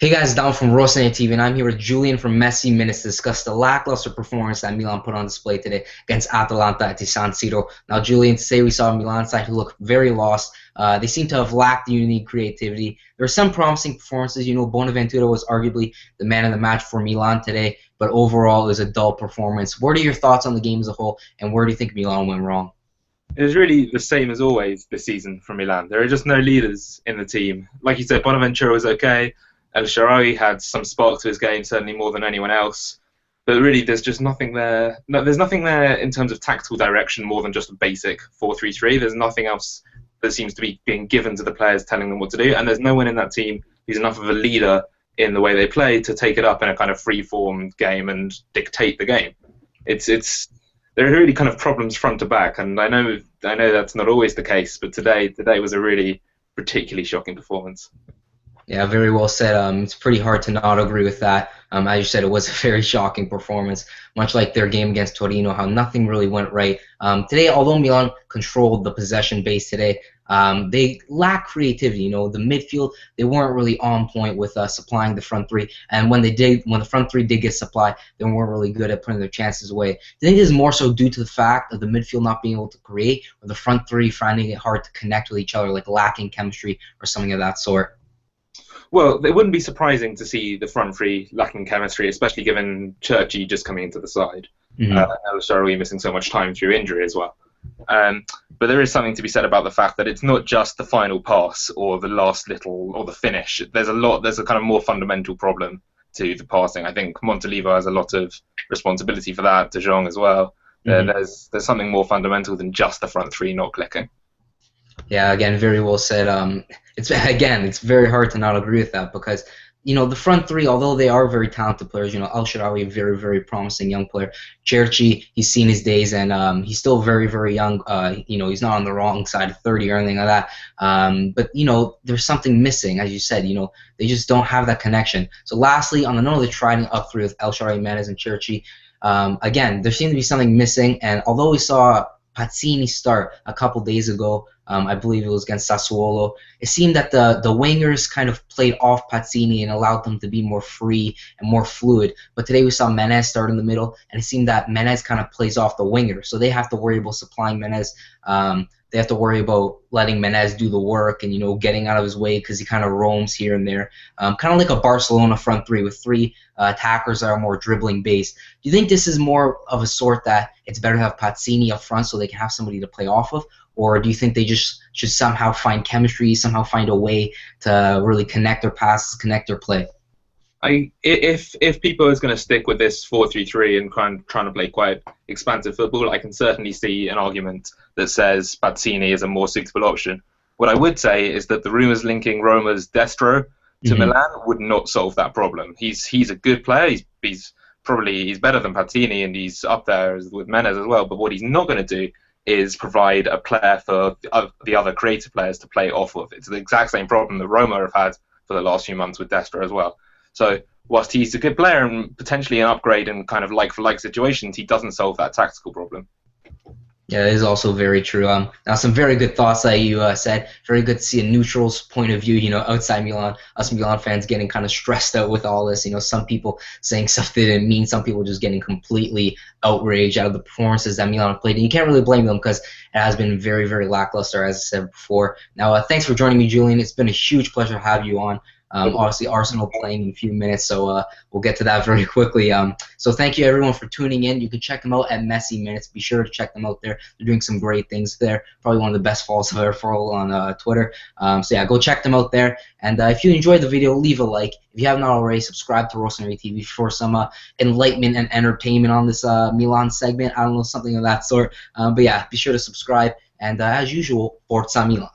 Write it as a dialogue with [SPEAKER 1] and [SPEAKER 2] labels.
[SPEAKER 1] Hey guys, Don from Rossoneri TV, and I'm here with Julian from AC Minutes to discuss the lackluster performance that Milan put on display today against Atalanta at the San Siro. Now, Julian, today we saw a Milan side who looked very lost. They seem to have lacked the unique creativity. There were some promising performances. Bonaventura was arguably the man of the match for Milan today, but overall it was a dull performance. What are your thoughts on the game as a whole, and where do you think Milan went wrong?
[SPEAKER 2] It was really the same as always this season for Milan. There are just no leaders in the team. Like you said, Bonaventura was okay. El Shaarawy had some spark to his game, certainly more than anyone else. But really, there's just nothing there. No, there's nothing there in terms of tactical direction more than just a basic 4-3-3. There's nothing else that seems to be being given to the players telling them what to do. And there's no one in that team who's enough of a leader in the way they play to take it up in a kind of free-form game and dictate the game. There are really kind of problems front to back, and I know that's not always the case, but today was a really particularly shocking performance.
[SPEAKER 1] Yeah, very well said. It's pretty hard to not agree with that. As you said, it was a very shocking performance, much like their game against Torino, how nothing really went right. Today, although Milan controlled the possession base today, they lack creativity. The midfield, they weren't really on point with supplying the front three, and when the front three did get supply, they weren't really good at putting their chances away. Do you think this is more so due to the fact of the midfield not being able to create, or the front three finding it hard to connect with each other, like lacking chemistry or something of that sort?
[SPEAKER 2] Well, it wouldn't be surprising to see the front three lacking chemistry, especially given Churchy just coming into the side. El Shaarawy missing so much time through injury as well. But there is something to be said about the fact that it's not just the final pass or the last little or the finish. There's a kind of more fundamental problem to the passing. I think Montolivo has a lot of responsibility for that, De Jong as well. There's something more fundamental than just the front three not clicking.
[SPEAKER 1] Yeah, again, very well said. It's very hard to not agree with that because the front three, although they are very talented players, El Shaarawy, a very, very promising young player. Cherchi, he's seen his days, and he's still very, very young. He's not on the wrong side of 30 or anything like that. But there's something missing, as you said. They just don't have that connection. So lastly, on the note of the trident up three with El Shaarawy, Menez, and Cherchi, again, there seemed to be something missing. And although we saw Pazzini start a couple days ago, I believe it was against Sassuolo, it seemed that the wingers kind of played off Pazzini and allowed them to be more free and more fluid. But today we saw Menez start in the middle, and it seemed that Menez kind of plays off the winger. So they have to worry about supplying Menez. They have to worry about letting Menez do the work and, getting out of his way because he kind of roams here and there. Kind of like a Barcelona front three with three attackers that are more dribbling based. Do you think this is more of a sort that it's better to have Pazzini up front so they can have somebody to play off of? Or do you think they just should somehow find chemistry, somehow find a way to really connect their passes, connect their play?
[SPEAKER 2] If people is going to stick with this 4-3-3 and trying to play quite expansive football, I can certainly see an argument that says Pazzini is a more suitable option. What I would say is that the rumours linking Roma's Destro to Milan would not solve that problem. He's a good player. He's better than Pazzini, and he's up there with Menez as well. But what he's not going to do is provide a player for the other creative players to play off of. It's the exact same problem that Roma have had for the last few months with Destro as well. So whilst he's a good player and potentially an upgrade in kind of like-for-like situations, he doesn't solve that tactical problem.
[SPEAKER 1] Yeah, it is also very true. Now, some very good thoughts that you said. Very good to see a neutral's point of view, outside Milan. Us Milan fans getting kind of stressed out with all this. Some people saying stuff they didn't mean. Some people just getting completely outraged out of the performances that Milan have played. And you can't really blame them because it has been very, very lackluster, as I said before. Now, thanks for joining me, Julian. It's been a huge pleasure to have you on. Obviously, Arsenal playing in a few minutes, so we'll get to that very quickly. So thank you, everyone, for tuning in. You can check them out at AC Minutes. Be sure to check them out there. They're doing some great things there. Probably one of the best follows I've ever followed on Twitter. So yeah, go check them out there. And if you enjoyed the video, leave a like. If you have not already, subscribe to Rossoneri TV for some enlightenment and entertainment on this Milan segment. I don't know, something of that sort. But yeah, be sure to subscribe. And as usual, Forza Milan.